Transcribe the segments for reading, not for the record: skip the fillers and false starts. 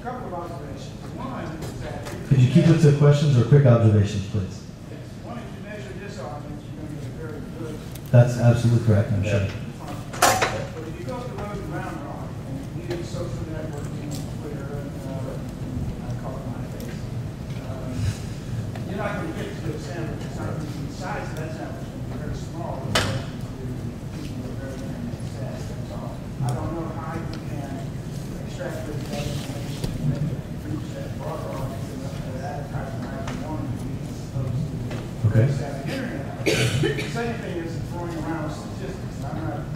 couple of observations. One is that... Could you keep it to questions or quick observations, please? Yes. One, if you measure this audience, you're going to get a very good... That's absolutely correct, I'm sure. But if you go to those around the audience, and you use social networking, Twitter, and I call it my face, you're not going to get to the sandwich. It's not going to be the size of that sandwich. It's going to be very small. People are very obsessed. That's all. I don't know how you can extract this information and make it reach that broader audience and advertising I want to be supposed to. Okay. The internet. The second thing is throwing around statistics. I'm not.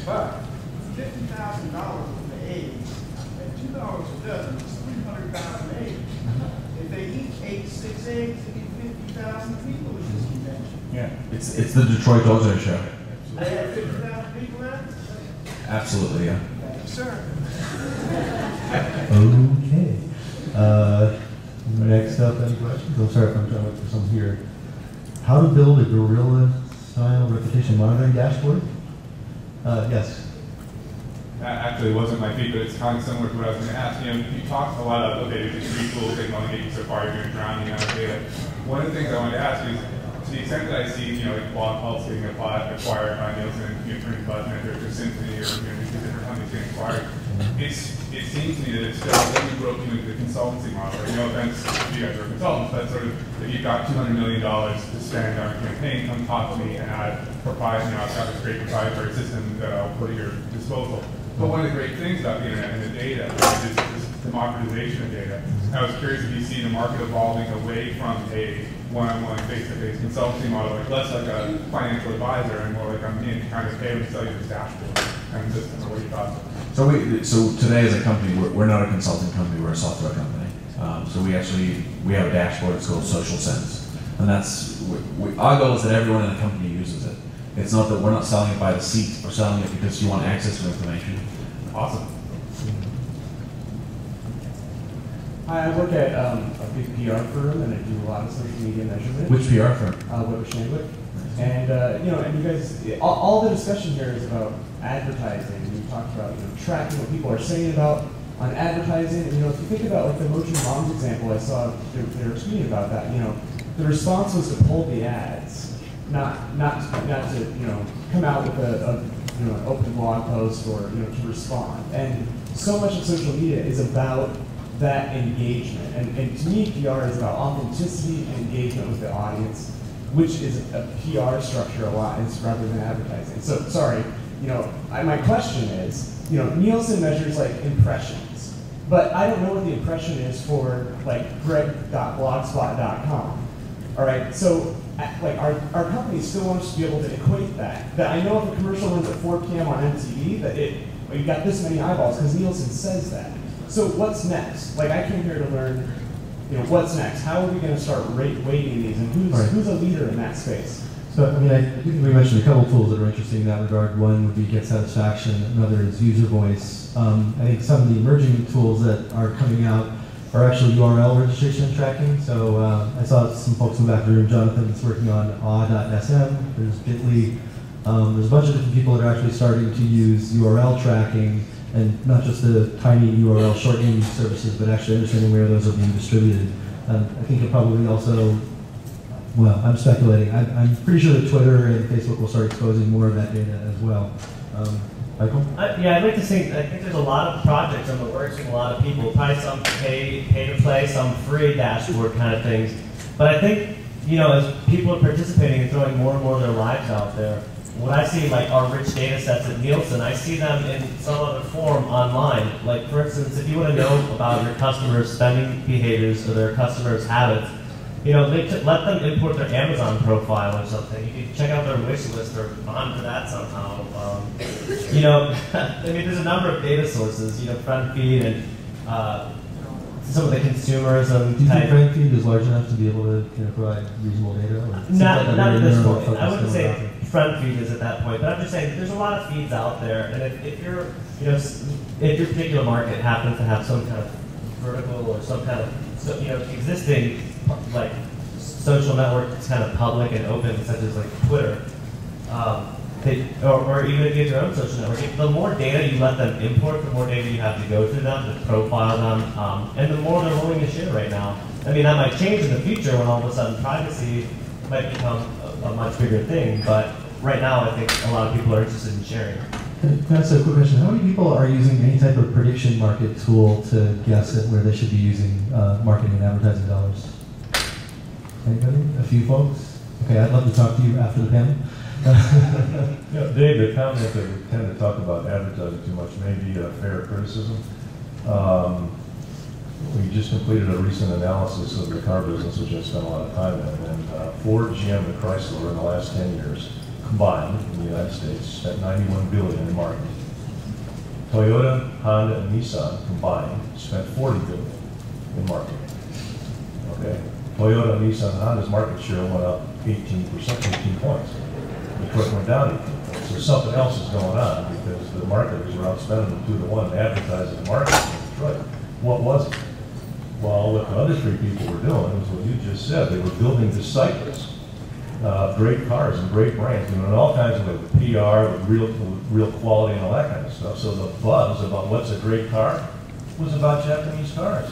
But $50,000 for the eggs at $2 a dozen is 300,000 eggs. If they each ate 6 eggs, it'd be 50,000 people at this convention. Yeah, it's the Detroit Dozer show. They have 50,000 people there? Absolutely, yeah. Thank you, sir. Okay. Next up, any questions? I'm sorry if I'm trying to look for some here. How to build a gorilla-style reputation monitoring dashboard? Yes. That actually wasn't my feed, but it's kind of similar to what I was going to ask. You know, you talked a lot about, okay, there's these 3 tools, they can only get you so far, you're going to drown in out of data. One of the things I wanted to ask is, to the extent that I see, you know, like blog pulse getting acquired by Nielsen, you know, turning button, or Symphony, or these different companies getting acquired, it seems to me that it's still only broken into the consultancy model. Right? No offense if you guys are consultants, but sort of if you've got $200 million to spend on a campaign, come talk to me and add proprietary, you know, I've got this great proprietary system that I'll put at your disposal. But one of the great things about the internet and the data is this democratization of data. And I was curious if you see the market evolving away from a one-on-one, face-to-face consultancy model, like less like a financial advisor and more like I'm in kind of pay to sell you this dashboard and system, or what you thought. So today as a company, we're not a consulting company, we're a software company. So we have a dashboard, it's called Social Sense. And that's, our goal is that everyone in the company uses it. It's not that we're not selling it by the seat, we're selling it because you want access to information. Awesome. I work at a big PR firm and I do a lot of social media measurement. Which PR firm? Weber Shandwick. And you know, and you guys, all the discussion here is about advertising. And you talked about, you know, tracking what people are saying about on advertising. And you know, if you think about like the Motion Moms example, I saw they were tweeting about that. You know, the response was to pull the ads, not to you know come out with you know an open blog post or you know to respond. And so much of social media is about that engagement. And to me, PR is about authenticity and engagement with the audience, which is a PR structure a lot rather than advertising. So sorry, you know, my question is, you know, Nielsen measures like impressions, but I don't know what the impression is for like greg.blogspot.com. All right, so like our company still wants to be able to equate that. That I know if a commercial runs at 4 p.m. on MTV, that you got this many eyeballs because Nielsen says that. So what's next? Like I came here to learn, you know, what's next? How are we going to start weighting these, and who's a leader in that space? So I mean, I think we mentioned a couple tools that are interesting in that regard. One would be Get Satisfaction. Another is User Voice. I think some of the emerging tools that are coming out are actually URL registration and tracking. So I saw some folks in the back of the room. Jonathan is working on aw.sm. There's Bitly. There's a bunch of different people that are actually starting to use URL tracking, and not just the tiny URL shortening services, but actually understanding where those are being distributed. I think it probably also, well, I'm speculating. I'm pretty sure that Twitter and Facebook will start exposing more of that data as well. Michael? Yeah, I'd like to think, I think there's a lot of projects in the works from a lot of people, probably some pay to play, some free dashboard kind of things. But I think, you know, as people are participating and throwing more and more of their lives out there, when I see like our rich data sets at Nielsen, I see them in some other form online. Like for instance, if you want to know about your customers' spending behaviors or their customers' habits, you know, let them import their Amazon profile or something. You can check out their wish list or monitor that somehow. You know, I mean, there's a number of data sources. You know, FriendFeed and some of the consumers. Do you think FriendFeed is large enough to be able to provide reasonable data? Not at this point. I wouldn't say FriendFeed is at that point, but I'm just saying there's a lot of feeds out there, and if you're, you know, if your particular market happens to have some kind of vertical or some kind of, you know, existing like social network that's kind of public and open, such as like Twitter, or even if you have your own social network, the more data you let them import, the more data you have to go through them, to profile them, and the more they're willing to share right now. I mean, that might change in the future when all of a sudden privacy might become a much bigger thing, but right now I think a lot of people are interested in sharing. Can I ask a quick question? How many people are using any type of prediction market tool to guess at where they should be using marketing and advertising dollars? Anybody? A few folks? Okay, I'd love to talk to you after the panel. Yeah, Dave, the comment that we tend to talk about advertising too much may be a fair criticism. We just completed a recent analysis of the car business, which I spent a lot of time in, and Ford, GM, and Chrysler in the last 10 years combined in the United States spent $91 billion in marketing. Toyota, Honda, and Nissan combined spent $40 billion in marketing. Okay, Toyota, Nissan, and Honda's market share went up 18%, 18 points. Detroit went down 18 points. So something else is going on because the marketers were outspending them 2-to-1 in advertising and marketing in Detroit. What was it? Well, what the other three people were doing was what you just said. They were building disciples, great cars and great brands, doing all kinds of with PR, with real quality and all that kind of stuff. So the buzz about what's a great car was about Japanese cars.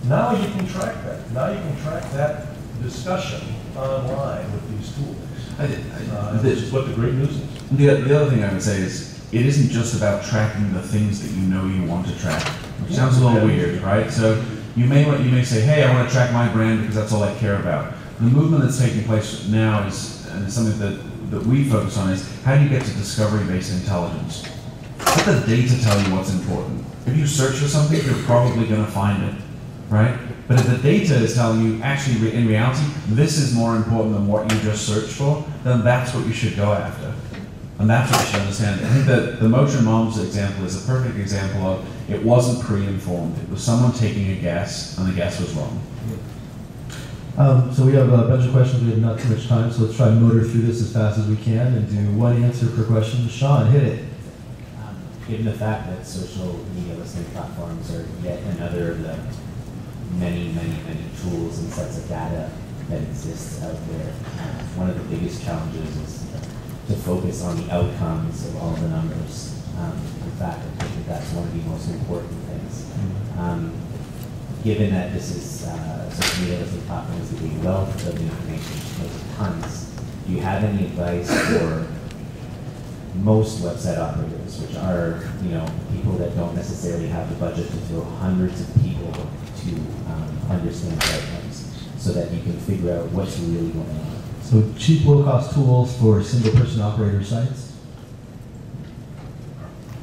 Now you can track that. Now you can track that discussion online with these tools. This is what the great news is. The other thing I would say is, it isn't just about tracking the things that you know you want to track, which sounds a little weird, right? So you may say, hey, I want to track my brand because that's all I care about. The movement that's taking place now is, and it's something that we focus on, is how do you get to discovery-based intelligence? Let the data tell you what's important. If you search for something, you're probably going to find it, right? But if the data is telling you, actually, in reality, this is more important than what you just searched for, then that's what you should go after. And that's what you should understand. I think that the Motor Moms example is a perfect example of, it wasn't pre-informed. It was someone taking a guess, and the guess was wrong. So we have a bunch of questions. We have not too much time, so let's try and motor through this as fast as we can and do one answer per question. Sean, hit it. Given the fact that social media listening platforms are yet another of the many tools and sets of data that exists out there, one of the biggest challenges is to focus on the outcomes of all the numbers. In fact, I think that's one of the most important things. Given that this is social media listening platforms with a wealth of information, there's tons, do you have any advice for most website operators, which are people that don't necessarily have the budget to throw hundreds of people to understand the outcomes, so that you can figure out what's really going on? So cheap, low-cost tools for single-person operator sites?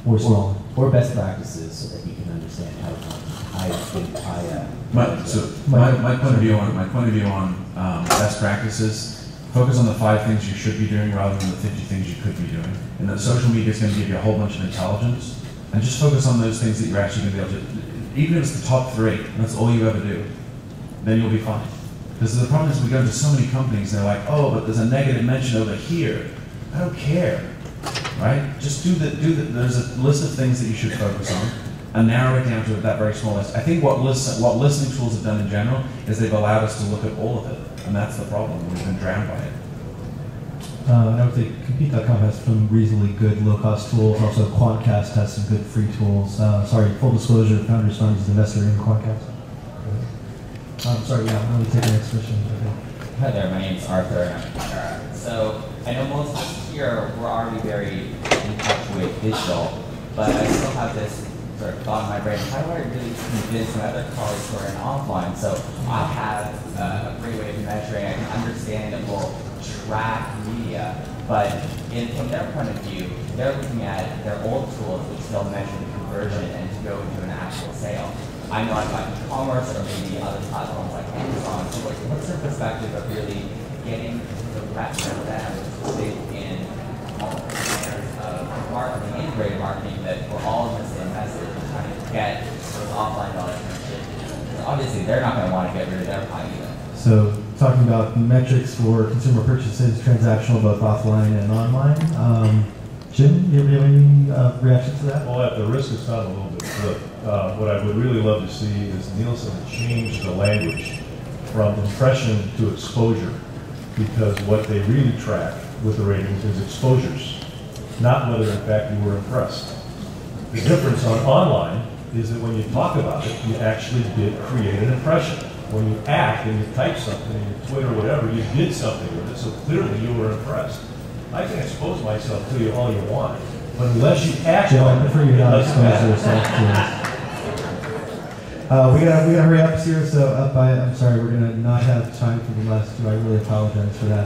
Or small? Or best practices, so that you can understand outcomes. My point of view on best practices, focus on the 5 things you should be doing rather than the 50 things you could be doing. And that social media is going to give you a whole bunch of intelligence, and just focus on those things that you're actually going to be able to, even if it's the top 3, and that's all you ever do, then you'll be fine. Because the problem is we go into so many companies, and they're like, oh, but there's a negative mention over here. I don't care, right? Just there's a list of things that you should focus on, and narrow it down to that very small list. I think what listening tools have done in general is they've allowed us to look at all of it, and that's the problem. We've been drowned by it. I would say Compete.com has some reasonably good low-cost tools. Also, Quantcast has some good free tools. Sorry, full disclosure, Founders Fund is an investor in Quantcast. Sorry, yeah, I'm going to take the next question. Hi there, my name is Arthur, and I'm from Sarah. So I know most of us here, we're already very in touch with digital, but I still have this sort of thought in my brain, how do I really convince my other colleagues who are in offline? So I have a great way of measuring, I can understand that we'll track media, but from their point of view, they're looking at their old tools which still measure the conversion and to go into an actual sale. I know I've got e-commerce or maybe other platforms like Amazon. So what's their perspective of really getting the rest of them to think in layers of marketing, integrated marketing, that we're all in the same message and trying to get those offline dollars? Obviously, they're not going to want to get rid of their pie either. So, talking about metrics for consumer purchases, transactional both offline and online. Jim, do you have any reaction to that? Well, at the risk of sounding a little bit flip, what I would really love to see is Nielsen change the language from impression to exposure, because what they really track with the ratings is exposures. not whether in fact you were impressed. The difference on online is that when you talk about it, you actually did create an impression. When you act and you type something in your Twitter or whatever, you did something with it, so clearly you were impressed. I can expose myself to you all you want, but unless you act Joe, I on it, prefer you it not doesn't expose matter. yourself to us. We gotta hurry up here, so I'm sorry, we're gonna not have time for the last two. I really apologize for that.